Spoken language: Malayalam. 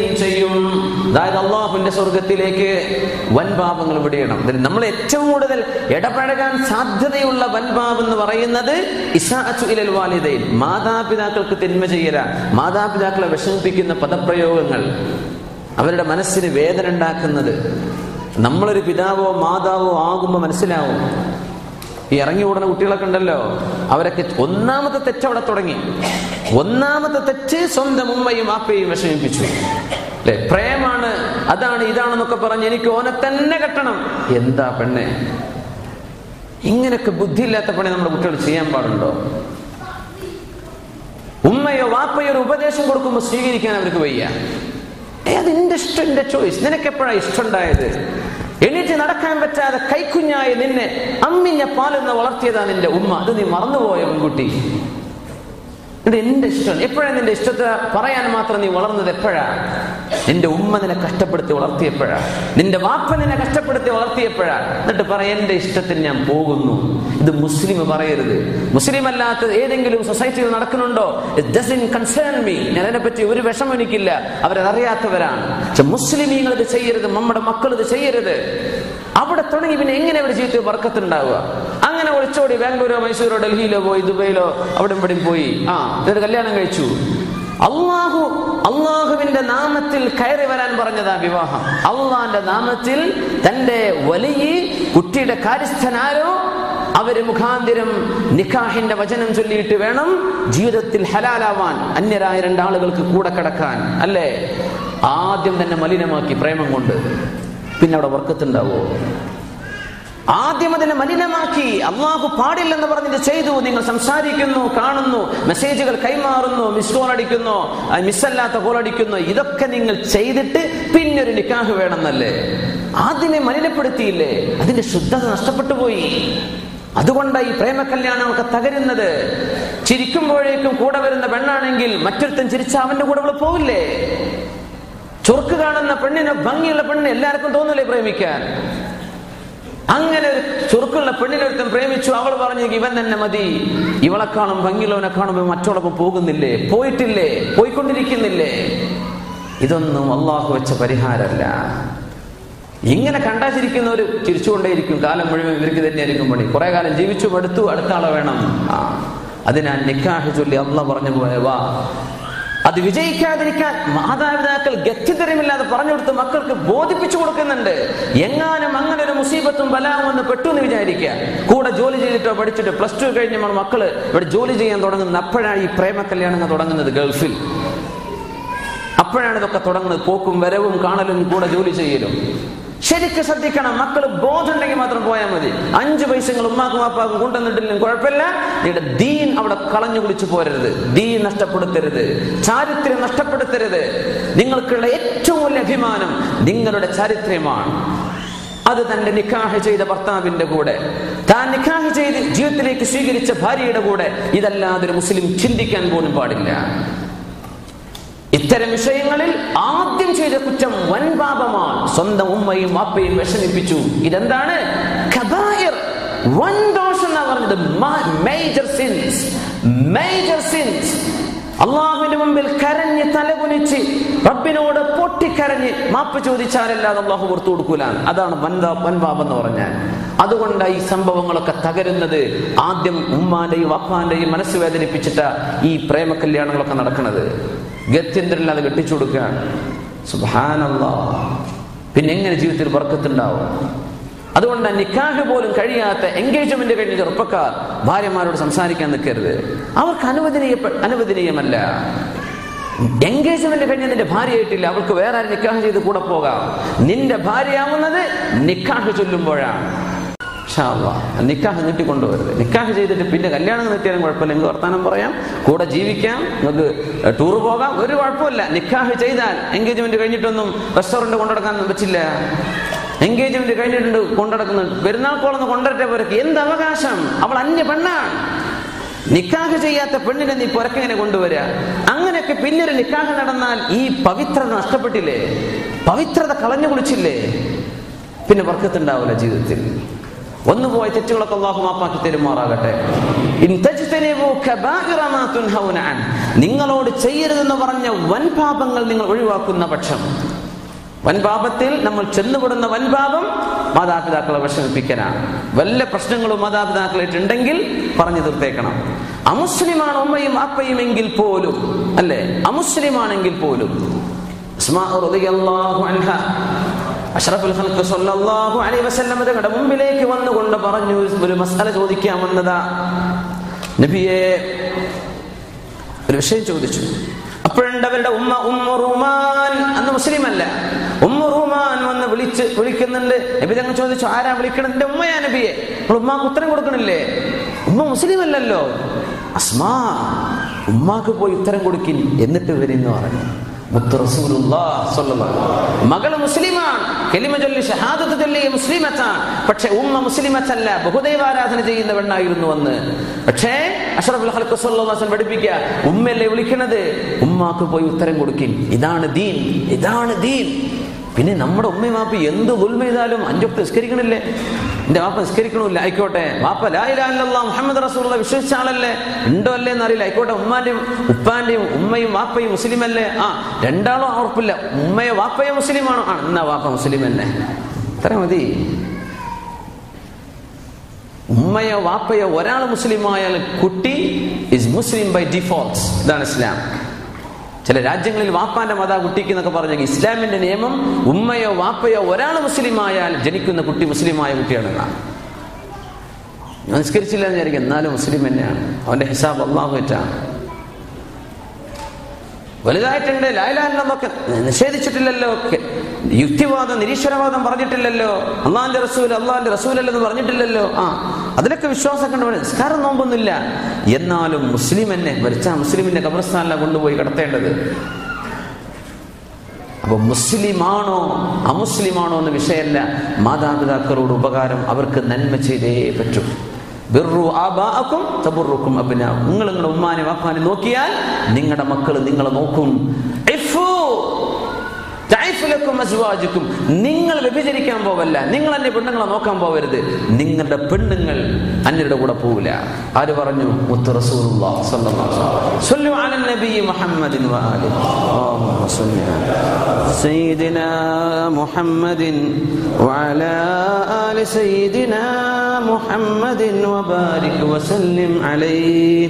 ചെയ്യും. അതായത് അള്ളാഹുവിന്റെ സ്വർഗത്തിലേക്ക് വൻപാപങ്ങൾ വിടയണം. നമ്മൾ ഏറ്റവും കൂടുതൽ ഇടപഴകാൻ സാധ്യതയുള്ള വൻപാപം എന്ന് പറയുന്നത് ഇസാഅത്തു ഇലൽ വാലിദൈൻ, മാതാപിതാക്കൾക്ക് തിന്മ ചെയ്യല, മാതാപിതാക്കളെ വിഷമിപ്പിക്കുന്ന പദപ്രയോഗങ്ങൾ, അവരുടെ മനസ്സിന് വേദന ഉണ്ടാക്കുന്നത്. നമ്മളൊരു പിതാവോ മാതാവോ ആകുമ്പോൾ മനസ്സിലാവും. ഈ ഇറങ്ങി ഓടുന്ന കുട്ടികളൊക്കെ ഉണ്ടല്ലോ, അവരൊക്കെ ഒന്നാമത്തെ തെറ്റ് അവിടെ തുടങ്ങി. ഒന്നാമത്തെ തെറ്റ് സ്വന്തം ഉമ്മയും വാപ്പയും വിഷമിപ്പിച്ചു. അല്ലെ, പ്രേമാണ്, അതാണ് ഇതാണെന്നൊക്കെ പറഞ്ഞ് എനിക്ക് ഓനെ തന്നെ കെട്ടണം. എന്താ പെണ്ണെ, ഇങ്ങനൊക്കെ ബുദ്ധിയില്ലാത്ത പണി നമ്മുടെ കുട്ടികൾ ചെയ്യാൻ പാടുണ്ടോ? ഉമ്മയോ വാപ്പയോ ഒരു ഉപദേശം കൊടുക്കുമ്പോൾ സ്വീകരിക്കാൻ അവർക്ക് വയ്യ. അത് എന്റെ ഇഷ്ടം, എന്റെ ചോയ്സ്. നിനക്ക് എപ്പോഴാണ് ഇഷ്ടമുണ്ടായത്? എണീറ്റ് നടക്കാൻ പറ്റാതെ കൈക്കുഞ്ഞായ നിന്നെ അമ്മിഞ്ഞ പാലെന്ന് വളർത്തിയതാ നിന്റെ ഉമ്മ. അത് നീ മറന്നുപോയ പെൺകുട്ടി. ഇത് എന്റെ ഇഷ്ടം. എപ്പോഴാണ് നിന്റെ ഇഷ്ടത്തെ പറയാൻ മാത്രം നീ വളർന്നത്? എപ്പോഴാ? നിന്റെ ഉമ്മ നിന്നെ കഷ്ടപ്പെടുത്തി വളർത്തിയപ്പോഴാ, നിന്റെ വാപ്പ നിന്നെ കഷ്ടപ്പെടുത്തി വളർത്തിയപ്പോഴാ. എന്നിട്ട് പറ എന്റെ ഇഷ്ടത്തിന് ഞാൻ പോകുന്നു. ഇത് മുസ്ലിം പറയരുത്. മുസ്ലിം അല്ലാത്ത ഏതെങ്കിലും സൊസൈറ്റിയിൽ നടക്കുന്നുണ്ടോ? It doesn't concern me. ഞാൻ അതിനെപ്പറ്റി ഒരു വിഷമം എനിക്കില്ല, അവരറിയാത്തവരാണ്. പക്ഷെ മുസ്ലിമീങ്ങൾ ഇത് ചെയ്യരുത്, നമ്മുടെ മക്കൾ ഇത് ചെയ്യരുത്. അവിടെ തുടങ്ങി പിന്നെ എങ്ങനെ അവരുടെ ജീവിതത്തിൽ ബർക്കത്തുണ്ടാവുക? അങ്ങനെ ഒളിച്ചോടി ബാംഗ്ലൂരോ മൈസൂരോ ഡൽഹിയിലോ പോയി, ദുബൈയിലോ അവിടെ ഇവിടെയും പോയി എന്നിട്ട് കല്യാണം കഴിച്ചു. അള്ളാഹുവിന്റെ നാമത്തിൽ കയറി വരാൻ പറഞ്ഞതാ വിവാഹം. അള്ളാന്റെ നാമത്തിൽ തന്റെ വലിയ കുട്ടിയുടെ കാര്യസ്ഥനാരോ അവര് മുഖാന്തിരം നിക്കാഹിന്റെ വചനം ചൊല്ലിയിട്ട് വേണം ജീവിതത്തിൽ ഹലാലാവാൻ, അന്യരായ രണ്ടാളുകൾക്ക് കൂടെ കിടക്കാൻ. അല്ലേ? ആദ്യം തന്നെ മലിനമാക്കി പ്രേമം കൊണ്ട്. പിന്നെ അവിടെ ബർക്കത്തുണ്ടാവോ? ആദ്യം അതിനെ മലിനമാക്കി. അള്ളാഹു പാടില്ലെന്ന് പറഞ്ഞിട്ട് ചെയ്തു. നിങ്ങൾ സംസാരിക്കുന്നു, കാണുന്നു, മെസ്സേജുകൾ കൈമാറുന്നു, മിസ് കോൾ അടിക്കുന്നു, മിസ്സല്ലാത്ത കോൾ അടിക്കുന്നു. ഇതൊക്കെ നിങ്ങൾ ചെയ്തിട്ട് പിന്നെ ഒരു നിക്കാഹ് വേണമെന്നല്ലേ? ആദ്യമേ മലിനപ്പെടുത്തിയില്ലേ? അതിന്റെ ശുദ്ധത നഷ്ടപ്പെട്ടു പോയി. അതുകൊണ്ടാണ് ഈ പ്രേമ കല്യാണമൊക്കെ തകരുന്നത്. ചിരിക്കുമ്പോഴേക്കും കൂടെ വരുന്ന പെണ്ണാണെങ്കിൽ മറ്റൊരുത്തൻ ചിരിച്ച അവന്റെ കൂടെ അവള് പോവില്ലേ? ചൊർക്ക് കാണുന്ന പെണ്ണിന്, ഭംഗിയുള്ള പെണ്ണിന് എല്ലാവർക്കും തോന്നില്ലേ പ്രേമിക്കാൻ? അങ്ങനെ ഒരു ചുറുക്കുള്ള പെണ്ണിനൊരുത്തൻ പ്രേമിച്ചു. അവൾ പറഞ്ഞു ഇവൻ തന്നെ മതി, ഇവളെക്കാളും ഭംഗിയുള്ളവനെ കാണുമ്പോൾ മറ്റോടൊപ്പം പോകുന്നില്ലേ? പോയിട്ടില്ലേ? പോയിക്കൊണ്ടിരിക്കുന്നില്ലേ? ഇതൊന്നും അള്ളാഹു വെച്ച പരിഹാരമല്ല. ഇങ്ങനെ കണ്ടാചിരിക്കുന്നവർ ചിരിച്ചുകൊണ്ടേയിരിക്കും കാലം മുഴുവൻ. ഇവർക്ക് തന്നെയായിരിക്കും പണി. കുറെ കാലം ജീവിച്ചു മടുത്തു, അടുത്ത ആളെ വേണം. അതിനാൽ നിക്കാഹ് ചൊല്ലി അള്ളാഹ് പറഞ്ഞു പോയവാ. അത് വിജയിക്കാതിരിക്കാൻ മാതാപിതാക്കൾ ഗത്യന്തരമില്ലാതെ പറഞ്ഞു കൊടുത്ത് മക്കൾക്ക് ബോധിപ്പിച്ചു കൊടുക്കുന്നുണ്ട്. എങ്ങാനും അങ്ങനെ ഒരു മുസീബത്തും ബലാവും എന്ന് പെട്ടു എന്ന് വിചാരിക്കുക. കൂടെ ജോലി ചെയ്തിട്ടോ പഠിച്ചിട്ട് +2 കഴിഞ്ഞ് മക്കള് ഇവിടെ ജോലി ചെയ്യാൻ തുടങ്ങുന്നത്. അപ്പോഴാണ് ഈ പ്രേമ കല്യാണങ്ങൾ തുടങ്ങുന്നത് ഗൾഫിൽ. അപ്പോഴാണ് ഇതൊക്കെ തുടങ്ങുന്നത്. പോക്കും വരവും കാണലും കൂടെ ജോലി ചെയ്യലും. ശരിക്കും ശ്രദ്ധിക്കണം. മക്കൾ ബോധമുണ്ടെങ്കിൽ മാത്രം പോയാൽ മതി. 5 പൈസകൾ ഉമ്മാക്കും വാപ്പാക്കും കൊണ്ടുവന്നിട്ടില്ലെങ്കിൽ കുഴപ്പമില്ല. നിങ്ങളുടെ ദീൻ അവിടെ കളഞ്ഞു കുളിച്ചു പോരരുത്. ദീൻ നഷ്ടപ്പെടുത്തരുത്, ചാരിത്രം നഷ്ടപ്പെടുത്തരുത്. നിങ്ങൾക്കുള്ള ഏറ്റവും വലിയ അഭിമാനം നിങ്ങളുടെ ചാരിത്രമാണ്. അത് തന്റെ നിക്കാഹ് ചെയ്ത ഭർത്താവിന്റെ കൂടെ, താൻ നിക്കാഹ് ചെയ്ത് ജീവിതത്തിലേക്ക് സ്വീകരിച്ച ഭാര്യയുടെ കൂടെ. ഇതല്ലാതെ ഒരു മുസ്ലിം ചിന്തിക്കാൻ പോലും പാടില്ല. ഇത്തരം വിഷയങ്ങളിൽ ആദ്യം ചെയ്ത കുറ്റം വൻപാപമാണ്. സ്വന്തം ഉമ്മയും വാപ്പയും വിഷമിപ്പിച്ചു. ഇതെന്താണ്? കബായിർ, വൻദോഷം എന്നാ പറഞ്ഞത്. Major since, major since. അള്ളാഹുവിന്റെ മുമ്പിൽ കരഞ്ഞ് തലകുനിച്ച് റബ്ബിനോട് പൊട്ടിക്കരഞ്ഞ് മാപ്പ് ചോദിച്ചാലല്ലാതെ അള്ളാഹു പുറത്തു കൊടുക്കൂല. അതാണ് വൻപാപം എന്ന് പറഞ്ഞാൽ. അതുകൊണ്ട് ഈ സംഭവങ്ങളൊക്കെ തകരുന്നത് ആദ്യം ഉമ്മാന്റെയും വാപ്പാന്റെയും മനസ്സ് വേദനിപ്പിച്ചിട്ടാ ഈ പ്രേമ കല്യാണങ്ങളൊക്കെ നടക്കുന്നത്. ഗത്യന്തരമില്ലാതെ കെട്ടിച്ചു കൊടുക്കുകയാണ്. സുബ്ഹാനല്ലാഹ്. പിന്നെ എങ്ങനെ ജീവിതത്തിൽ ബർക്കത്തുണ്ടാവും? അതുകൊണ്ട് നിക്കാഹ് പോലും കഴിയാത്ത, എൻഗേജ്മെന്റ് കഴിഞ്ഞ ചെറുപ്പക്കാർ ഭാര്യമാരോട് സംസാരിക്കാൻ നിൽക്കരുത്. അവർക്ക് അനുവദനീയമല്ല. എൻഗേജ്മെന്റ് കഴിഞ്ഞ നിന്റെ ഭാര്യയായിട്ടില്ല, അവൾക്ക് വേറെ ആരും നിക്കാഹ് ചെയ്ത് കൂടെ പോകാം. നിന്റെ ഭാര്യയാവുന്നത് നിക്കാഹ് ചൊല്ലുമ്പോഴാണ്. നിക്കാഹ് നീട്ടിക്കൊണ്ടുവരുത്. നിക്കാഹ് ചെയ്തിട്ട് പിന്നെ കല്യാണം നീട്ടിയാലും കുഴപ്പമില്ല. നിങ്ങൾക്ക് വർത്താനം പറയാം, കൂടെ ജീവിക്കാം, നിങ്ങൾക്ക് ടൂർ പോകാം, ഒരു കുഴപ്പമില്ല. നിക്കാഹ് ചെയ്താൽ എൻഗേജ്മെന്റ് കഴിഞ്ഞിട്ടൊന്നും റെസ്റ്റോറന്റ് കൊണ്ടുനടക്കാൻ പറ്റില്ല. എൻഗേജ്മെന്റ് കഴിഞ്ഞിട്ടുണ്ട് കൊണ്ടുനടക്കുന്നുണ്ട്. പെരുന്നാൾക്കോളൊന്ന് കൊണ്ടുവരട്ടെ പോരക്ക്. എന്ത് അവകാശം? അവൾ അന്യ പെണ്ണാണ്. നിക്കാഹ് ചെയ്യാത്ത പെണ്ണിനെ നീ പുറക്കെങ്ങനെ കൊണ്ടുവരിക? അങ്ങനെയൊക്കെ പിന്നൊരു നിക്കാഹ് നടന്നാൽ ഈ പവിത്രത നഷ്ടപ്പെട്ടില്ലേ? പവിത്രത കളഞ്ഞു കുളിച്ചില്ലേ? പിന്നെ ബർക്കത്തുണ്ടാവില്ല ജീവിതത്തിൽ. ഒന്നുപോയ തെറ്റുകളൊക്കെ അല്ലാഹു മാപ്പാക്കി തരുമാറാകട്ടെ. വജ്തനിബൂ കബായിറ മാ തുൻഹൗന അൻ, നിങ്ങളോട് ചെയ്യരുതെന്ന് പറഞ്ഞ വൻപാപങ്ങൾ നിങ്ങൾ ഒഴിവാക്കുന്ന പക്ഷം. വൻപാപത്തിൽ നമ്മൾ ചെന്നുപെടുന്ന വൻപാപം മാതാപിതാക്കളെ വിഷമിപ്പിക്കാനാണ്. വല്ല പ്രശ്നങ്ങളും മാതാപിതാക്കളായിട്ടുണ്ടെങ്കിൽ പറഞ്ഞു തീർത്തേക്കണം. അമുസ്ലിമാണ് ഉമ്മയും അപ്പയും എങ്കിൽ പോലും, അല്ലെ, അമുസ്ലിമാണെങ്കിൽ പോലും. അസ്മാ റളിയല്ലാഹു അൻഹ അഷ്റഫുൽ ഖൽഖ് സ്വല്ലല്ലാഹു അലൈഹി വസല്ലം തങ്ങളുടെ മുമ്പിലേക്ക് വന്നുകൊണ്ട് പറഞ്ഞു, ഒരു മസ്അല ചോദിക്കാൻ വന്നതാ. നബിയെ, ഒരു വിഷയം ചോദിച്ചു. അപ്പോഴുണ്ട് അവരുടെ ഉമ്മ ഉമ്മു റുമാൻ, അന്ന് മുസ്ലിം അല്ല, ഉമ്മു റുമാൻ വന്ന് വിളിക്കുന്നുണ്ട്. നബി തങ്ങൾ ചോദിച്ചു, ആരാ വിളിക്കണം? എന്റെ ഉമ്മയാ നബിയെ. നമ്മൾ ഉമ്മാക്ക് ഉത്തരം കൊടുക്കണില്ലേ? ഉമ്മ മുസ്ലിം അല്ലല്ലോ. അസ്മാ, ഉമ്മാക്ക് പോയി ഉത്തരം കൊടുക്കിൻ, എന്നിട്ട് വരിന്ന് പറഞ്ഞു. മുത്ത് റസൂലുള്ളാഹി സ്വല്ലല്ലാഹു അലൈഹി വസല്ലം. മകള് മുസ്ലിമാണ്, കലിമ ചൊല്ലി ഷഹാദത്ത് ചൊല്ലി മുസ്ലിമത്താണ്. പക്ഷെ ഉമ്മ മുസ്ലിമത്തല്ല, ബഹുദൈവാരാധന ചെയ്യുന്ന പെണ്ണായിരുന്നു അന്ന്. പക്ഷേ അഷ്റഫുൽ ഖൽഖ് സ്വല്ലല്ലാഹു അലൈഹി വസല്ലം പഠിപ്പിക്കുക, ഉമ്മയല്ലേ വിളിക്കണത്, ഉമ്മാക്ക് പോയി ഉത്തരം കൊടുക്കിൻ. ഇതാണ് ദീൻ, ഇതാണ് ദീൻ. പിന്നെ നമ്മുടെ ഉമ്മയും വാപ്പ എന്ത് ദുൽമ ചെയ്താലും 5 വക്ത് നിസ്കരിക്കണില്ലേ? എന്റെ വാപ്പ നിസ്കരിക്കണില്ല, ആയിക്കോട്ടെ. വാപ്പ ലാ ഇലാഹ ഇല്ലല്ലാഹ് മുഹമ്മദ് റസൂലുള്ളാഹി വിശ്വസിച്ച ആളല്ലേ, ഉണ്ടോ അല്ലേ എന്നറിയില്ല, ആയിക്കോട്ടെ. ഉമ്മാന്റെയും ഉപ്പാന്റെയും ഉമ്മയും വാപ്പയും മുസ്ലിം അല്ലേ? രണ്ടാളും ഉറപ്പില്ല. ഉമ്മയോ വാപ്പയോ മുസ്ലിമാണോ? എന്നാ വാപ്പ മുസ്ലിം തന്നെ, ഇത്ര മതി. ഉമ്മയോ വാപ്പയോ ഒരാൾ മുസ്ലിമായാൽ കുട്ടി ഇസ് മുസ്ലിം ബൈ ഡിഫോൾട്ട്. ഇതാണ് ഇസ്ലാം. ചില രാജ്യങ്ങളിൽ വാപ്പാന്റെ മത കുട്ടിക്ക് എന്നൊക്കെ പറഞ്ഞ ഇസ്ലാമിന്റെ നിയമം, ഉമ്മയോ വാപ്പയോ ഒരാൾ മുസ്ലിം ആയാൽ ജനിക്കുന്ന കുട്ടി മുസ്ലിമായ കുട്ടിയാണെന്നാണ്. നിസ്കരിച്ചില്ല എന്ന് വിചാരിക്കും, എന്നാലും മുസ്ലിം തന്നെയാണ്. അവന്റെ ഹിസാബ് അല്ലാഹു വെച്ചാണ്. വലുതായിട്ടുണ്ട്, ലാ ഇലാഹ ഇല്ലല്ലാഹ് നിഷേധിച്ചിട്ടില്ലല്ലോ, യുക്തിവാദം നിരീശ്വരവാദം പറഞ്ഞിട്ടില്ലല്ലോ, അള്ളാന്റെ റസൂലല്ലെന്ന് പറഞ്ഞിട്ടില്ലല്ലോ. അതിലൊക്കെ വിശ്വാസമൊക്കെ ഉണ്ട്. നിസ്കാരം നോമ്പൊന്നുമില്ല, എന്നാലും മുസ്ലിം എന്നെ മരിച്ച മുസ്ലിമിന്റെ ഖബർസ്ഥാനിലാണ് കൊണ്ടുപോയി കിടത്തേണ്ടത്. അപ്പൊ മുസ്ലിമാണോ അമുസ്ലിമാണോ എന്ന വിഷയമല്ല. മാതാപിതാക്കളോട് ഉപകാരം, അവർക്ക് നന്മ ചെയ്തേ പറ്റൂ. ബിർറു ആബാഅക്കും തബുറുക്കും അബ്നാഉക്കും. നിങ്ങൾ നിങ്ങളുടെ ഉമ്മാനെ വാപ്പാനെ നോക്കിയാൽ നിങ്ങളുടെ മക്കൾ നിങ്ങളെ നോക്കും. നിങ്ങൾ വ്യഭിചരിക്കാൻ പോവല്ല, നിങ്ങൾ അന്യ പെണ്ണുങ്ങളെ നോക്കാൻ പോവരുത്. നിങ്ങളുടെ പെണ്ണുങ്ങൾ അന്യരുടെ കൂടെ പോവില്ല. ആര് പറഞ്ഞു? മുത്ത് റസൂലുള്ളാഹി സ്വല്ലല്ലാഹു അലൈഹി വസല്ലം. സ്വല്ലു അലൻ നബി മുഹമ്മദിൻ വആലിഹി അല്ലാഹുമ്മ സ്വല്ലി അലാ സയ്യിദിനാ മുഹമ്മദിൻ വഅലാ ആലി സയ്യിദിനാ മുഹമ്മദിൻ വബാരിക് വസല്ലിം അലൈഹി.